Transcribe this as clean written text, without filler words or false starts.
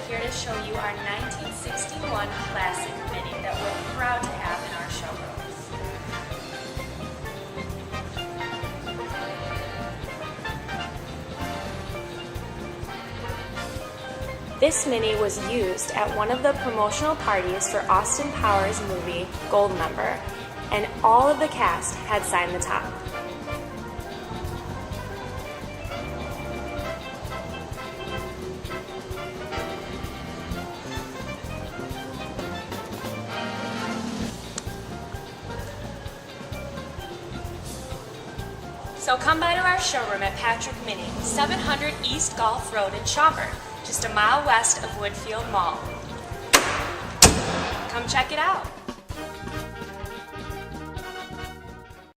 here to show you our 1961 classic Mini that we're proud to have in our showrooms. This Mini was used at one of the promotional parties for Austin Powers' movie Goldmember, and all of the cast had signed the top. So come by to our showroom at Patrick Mini, 700 East Gulf Road in Schaumburg, just a mile west of Woodfield Mall. Come check it out.